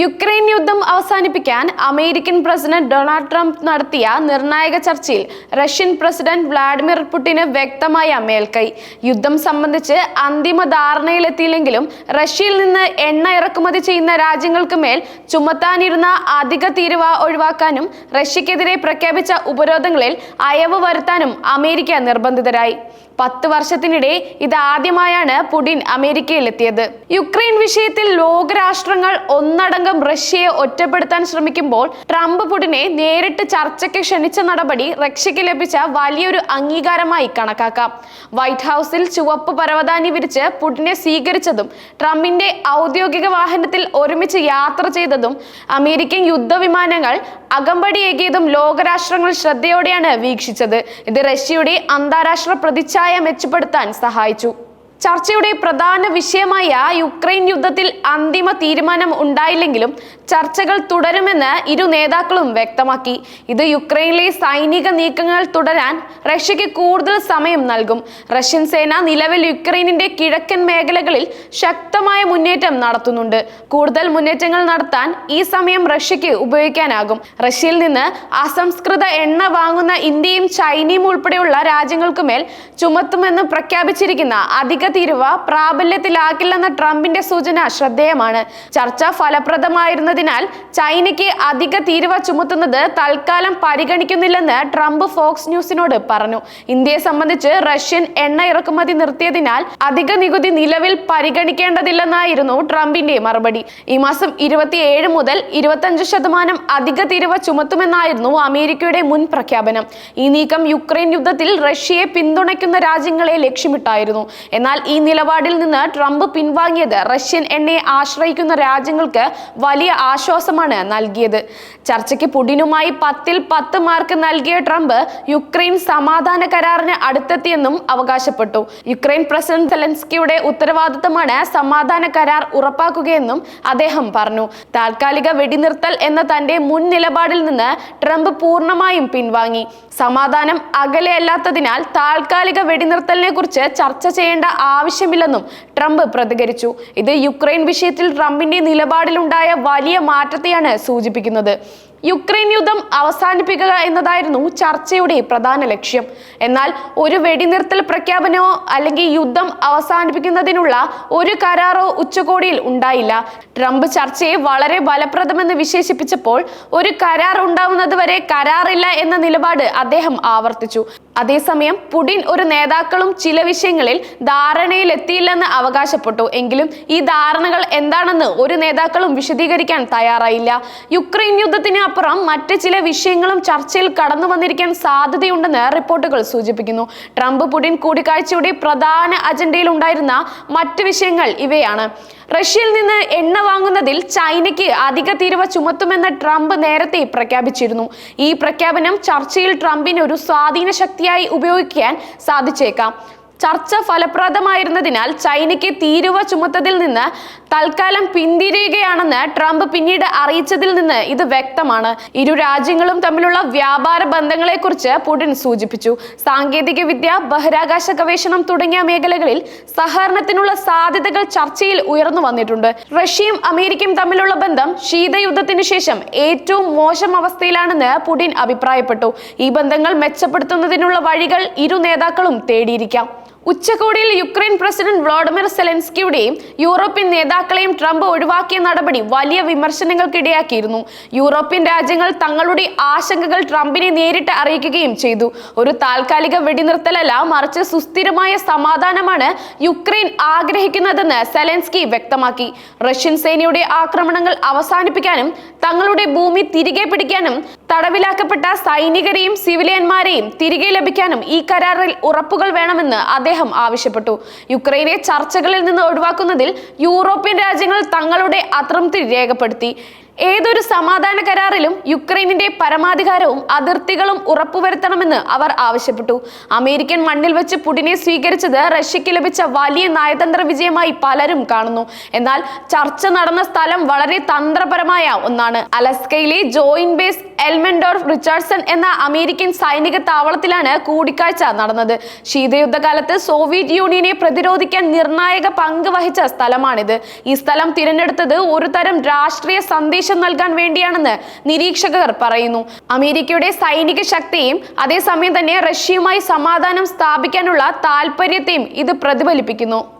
Ukraine യുദ്ധം അവസാനിപ്പിക്കാൻ American president Donald Trump നടത്തിയ നിർണായക ചർച്ചയിൽ റഷ്യൻ പ്രസിഡന്റ് വ്ളാഡിമിർ പുടിന് വ്യക്തമായ മേൽക്കൈ. യുദ്ധം സംബന്ധിച്ച് അന്തിമ ധാരണയിലെത്തിയില്ലെങ്കിലും റഷ്യയിൽ നിന്ന് എണ്ണ ഇറക്കുമതി ചെയ്യുന്ന രാജ്യങ്ങൾക്ക് മേൽ ചുമത്താനിരുന്ന അധിക തീരുവ ഒഴിവാക്കാനും റഷ്യക്കെതിരെ പ്രഖ്യാപിച്ച ഉപരോധങ്ങളിൽ അയവ് വരുത്താനും അമേരിക്ക നിർബന്ധിതരായി. 10 വർഷത്തിനിടെ ഇതാദ്യമായാണ് പുടിൻ അമേരിക്കയിലെത്തിയത്. യുക്രൈൻ വിഷയത്തിൽ ലോകരാഷ്ട്രങ്ങൾ ഒന്നടങ്കം റഷ്യയെ ഒറ്റപ്പെടുത്താൻ ശ്രമിക്കുമ്പോൾ ട്രംപ് പുടിനെ നേരിട്ട് ചർച്ചയ്ക്ക് ക്ഷണിച്ച നടപടി റഷ്യയ്ക്ക് ലഭിച്ച വലിയൊരു അംഗീകാരമായി കണക്കാക്കാം. വൈറ്റ് ഹൗസിൽ ചുവപ്പ് പരവതാനി വിരിച്ച് പുടിനെ സ്വീകരിച്ചതും ട്രംപിന്റെ ഔദ്യോഗിക വാഹനത്തിൽ ഒരുമിച്ച് യാത്ര ചെയ്തതും അമേരിക്കൻ യുദ്ധവിമാനങ്ങൾ അകമ്പടിയേകിയതും ലോകരാഷ്ട്രങ്ങൾ ശ്രദ്ധയോടെയാണ് വീക്ഷിച്ചത്. ഇത് റഷ്യയുടെ അന്താരാഷ്ട്ര പ്രതിച്ഛായ മെച്ചപ്പെടുത്താൻ സഹായിച്ചു. ചർച്ചയുടെ പ്രധാന വിഷയമായ യുക്രൈൻ യുദ്ധത്തിൽ അന്തിമ തീരുമാനം ഉണ്ടായില്ലെങ്കിലും ചർച്ചകൾ തുടരുമെന്ന് ഇരു നേതാക്കളും വ്യക്തമാക്കി. ഇത് യുക്രൈനിലെ സൈനിക നീക്കങ്ങൾ തുടരാൻ റഷ്യയ്ക്ക് കൂടുതൽ സമയം നൽകും. റഷ്യൻ സേന നിലവിൽ യുക്രൈനിന്റെ കിഴക്കൻ മേഖലകളിൽ ശക്തമായ മുന്നേറ്റം നടത്തുന്നുണ്ട്. കൂടുതൽ മുന്നേറ്റങ്ങൾ നടത്താൻ ഈ സമയം റഷ്യയ്ക്ക് ഉപയോഗിക്കാനാകും. റഷ്യയിൽ നിന്ന് അസംസ്കൃത എണ്ണ വാങ്ങുന്ന ഇന്ത്യയും ചൈനയും ഉൾപ്പെടെയുള്ള രാജ്യങ്ങൾക്കുമേൽ ചുമത്തുമെന്ന് പ്രഖ്യാപിച്ചിരിക്കുന്ന അധിക തീരുവ പ്രാബല്യത്തിലാക്കില്ലെന്ന ട്രംപിന്റെ സൂചന ശ്രദ്ധേയമാണ്. ചർച്ച ഫലപ്രദമായിരുന്നതിനാൽ ചൈനയ്ക്ക് അധിക തീരുവ ചുമത്തുന്നത് തൽക്കാലം പരിഗണിക്കുന്നില്ലെന്ന് ട്രംപ് ഫോക്സ് ന്യൂസിനോട് പറഞ്ഞു. ഇന്ത്യയെ സംബന്ധിച്ച് റഷ്യൻ എണ്ണ ഇറക്കുമതി നിർത്തിയതിനാൽ അധിക നികുതി നിലവിൽ പരിഗണിക്കേണ്ടതില്ലെന്നായിരുന്നു ട്രംപിന്റെ മറുപടി. ഈ മാസം 27 മുതൽ 25% അധിക തീരുവ ചുമത്തുമെന്നായിരുന്നു അമേരിക്കയുടെ മുൻ പ്രഖ്യാപനം. ഈ നീക്കം യുക്രൈൻ യുദ്ധത്തിൽ റഷ്യയെ പിന്തുണയ്ക്കുന്ന രാജ്യങ്ങളെ ലക്ഷ്യമിട്ടായിരുന്നു. എന്നാൽ ഈ നിലപാടിൽ നിന്ന് ട്രംപ് പിൻവാങ്ങിയത് റഷ്യൻ എണ്ണയെ ആശ്രയിക്കുന്ന രാജ്യങ്ങൾക്ക് വലിയ ആശ്വാസമാണ് നൽകിയത്. ചർച്ചയ്ക്ക് പുടിനുമായി 10ൽ 10 മാർക്ക് നൽകിയ ട്രംപ് യുക്രൈൻ സമാധാന കരാറിന് അടുത്തെത്തിയെന്നും അവകാശപ്പെട്ടു. യുക്രൈൻ പ്രസിഡന്റ് സെലൻസ്കിയുടെ ഉത്തരവാദിത്തമാണ് സമാധാന കരാർ ഉറപ്പാക്കുകയെന്നും അദ്ദേഹം പറഞ്ഞു. താൽക്കാലിക വെടിനിർത്തൽ എന്ന തന്റെ മുൻ നിലപാടിൽ നിന്ന് ട്രംപ് പൂർണ്ണമായും പിൻവാങ്ങി. സമാധാനം അകലെയല്ലാത്തതിനാൽ താൽക്കാലിക വെടിനിർത്തലിനെ കുറിച്ച് ചർച്ച ചെയ്യേണ്ട ആവശ്യമില്ലെന്നും ട്രംപ് പ്രതികരിച്ചു. ഇത് യുക്രൈൻ വിഷയത്തിൽ ട്രംപിന്റെ നിലപാടിലുണ്ടായ വലിയ മാറ്റത്തെയാണ് സൂചിപ്പിക്കുന്നത്. യുക്രൈൻ യുദ്ധം അവസാനിപ്പിക്കുക എന്നതായിരുന്നു ചർച്ചയുടെ പ്രധാന ലക്ഷ്യം. എന്നാൽ ഒരു വെടിനിർത്തൽ പ്രഖ്യാപനമോ അല്ലെങ്കിൽ യുദ്ധം അവസാനിപ്പിക്കുന്നതിനുള്ള ഒരു കരാറോ ഉച്ചകോടിയിൽ ഉണ്ടായില്ല. ട്രംപ് ചർച്ചയെ വളരെ ഫലപ്രദമെന്ന് വിശേഷിപ്പിച്ചപ്പോൾ ഒരു കരാർ ഉണ്ടാവുന്നത് വരെ കരാറില്ല എന്ന നിലപാട് അദ്ദേഹം ആവർത്തിച്ചു. അതേസമയം പുടിൻ ഒരു നേതാക്കളും ചില വിഷയങ്ങളിൽ ധാരണയിലെത്തിയില്ലെന്ന് അവകാശപ്പെട്ടു. എങ്കിലും ഈ ധാരണകൾ എന്താണെന്ന് ഒരു നേതാക്കളും വിശദീകരിക്കാൻ തയ്യാറായില്ല. യുക്രൈൻ യുദ്ധത്തിന് അപ്പുറം മറ്റ് ചില വിഷയങ്ങളും ചർച്ചയിൽ കടന്നു വന്നിരിക്കാൻ സാധ്യതയുണ്ടെന്ന് റിപ്പോർട്ടുകൾ സൂചിപ്പിക്കുന്നു. ട്രംപ് പുടിൻ കൂടിക്കാഴ്ചയുടെ പ്രധാന അജണ്ടയിൽ ഉണ്ടായിരുന്ന മറ്റ് വിഷയങ്ങൾ ഇവയാണ്. റഷ്യയിൽ നിന്ന് എണ്ണ വാങ്ങുന്നതിൽ ചൈനയ്ക്ക് അധിക തീരുവ ചുമത്തുമെന്ന് ട്രംപ് നേരത്തെ പ്രഖ്യാപിച്ചിരുന്നു. ഈ പ്രഖ്യാപനം ചർച്ചയിൽ ട്രംപിന് ഒരു സ്വാധീന ശക്തിയായി ഉപയോഗിക്കാൻ സാധിച്ചേക്കാം. ചർച്ച ഫലപ്രദമായിരുന്നതിനാൽ ചൈനയ്ക്ക് തീരുവ ചുമത്തതിൽ നിന്ന് തൽക്കാലം പിന്തിരിയുകയാണെന്ന് ട്രംപ് പിന്നീട് അറിയിച്ചതിൽ നിന്ന് ഇത് വ്യക്തമാണ്. ഇരു രാജ്യങ്ങളും തമ്മിലുള്ള വ്യാപാര ബന്ധങ്ങളെക്കുറിച്ച് പുടിൻ സൂചിപ്പിച്ചു. സാങ്കേതിക വിദ്യ, ബഹിരാകാശ ഗവേഷണം തുടങ്ങിയ മേഖലകളിൽ സഹകരണത്തിനുള്ള സാധ്യതകൾ ചർച്ചയിൽ ഉയർന്നു വന്നിട്ടുണ്ട്. റഷ്യയും അമേരിക്കയും തമ്മിലുള്ള ബന്ധം ശീതയുദ്ധത്തിന് ശേഷം ഏറ്റവും മോശം അവസ്ഥയിലാണെന്ന് പുടിൻ അഭിപ്രായപ്പെട്ടു. ഈ ബന്ധങ്ങൾ മെച്ചപ്പെടുത്തുന്നതിനുള്ള വഴികൾ ഇരു നേതാക്കളും തേടിയിരിക്കാം. ഉച്ചകോടിയിൽ യുക്രൈൻ പ്രസിഡന്റ് വ്ളാഡിമിർ സെലൻസ്കിയുടെയും യൂറോപ്യൻ നേതാക്കളെയും ട്രംപ് ഒഴിവാക്കിയ നടപടി വലിയ വിമർശനങ്ങൾക്കിടയാക്കിയിരുന്നു. യൂറോപ്യൻ രാജ്യങ്ങൾ തങ്ങളുടെ ആശങ്കകൾ ട്രംപിനെ നേരിട്ട് അറിയിക്കുകയും ചെയ്തു. ഒരു താൽക്കാലിക വെടിനിർത്തലല്ല, മറിച്ച് സുസ്ഥിരമായ സമാധാനമാണ് യുക്രൈൻ ആഗ്രഹിക്കുന്നതെന്ന് സെലൻസ്കി വ്യക്തമാക്കി. റഷ്യൻ സേനയുടെ ആക്രമണങ്ങൾ അവസാനിപ്പിക്കാനും തങ്ങളുടെ ഭൂമി തിരികെ പിടിക്കാനും തടവിലാക്കപ്പെട്ട സൈനികരെയും സിവിലിയന്മാരെയും തിരികെ ലഭിക്കാനും ഈ കരാറിൽ ഉറപ്പുകൾ വേണമെന്ന് അദ്ദേഹം ആവശ്യപ്പെട്ടു. യുക്രൈനെ ചർച്ചകളിൽ നിന്ന് ഒഴിവാക്കുന്നതിൽ യൂറോപ്യൻ രാജ്യങ്ങൾ തങ്ങളുടെ അതൃപ്തി രേഖപ്പെടുത്തി. ഏതൊരു സമാധാന കരാറിലും യുക്രൈനിന്റെ പരമാധികാരവും അതിർത്തികളും ഉറപ്പുവരുത്തണമെന്ന് അവർ ആവശ്യപ്പെട്ടു. അമേരിക്കൻ മണ്ണിൽ വെച്ച് പുടിനെ സ്വീകരിച്ചത് റഷ്യയ്ക്ക് ലഭിച്ച വലിയ നയതന്ത്ര വിജയമായി പലരും കാണുന്നു. എന്നാൽ ചർച്ച നടന്ന സ്ഥലം വളരെ തന്ത്രപരമായ ഒന്നാണ്. അലസ്കയിലെ ജോയിന്റ് ബേസ് എൽമെൻഡോർഫ് റിച്ചാർഡ്സൺ എന്ന അമേരിക്കൻ സൈനിക താവളത്തിലാണ് കൂടിക്കാഴ്ച നടന്നത്. ശീതയുദ്ധകാലത്ത് സോവിയറ്റ് യൂണിയനെ പ്രതിരോധിക്കാൻ നിർണായക പങ്ക് വഹിച്ച സ്ഥലമാണിത്. ഈ സ്ഥലം തിരഞ്ഞെടുത്തത് ഒരു തരം രാഷ്ട്രീയ സന്ദേശം നൽകാൻ വേണ്ടിയാണെന്ന് നിരീക്ഷകർ പറയുന്നു. അമേരിക്കയുടെ സൈനിക ശക്തിയും അതേസമയം തന്നെ റഷ്യയുമായി സമാധാനം സ്ഥാപിക്കാനുള്ള താൽപര്യത്തെയും ഇത് പ്രതിഫലിപ്പിക്കുന്നു.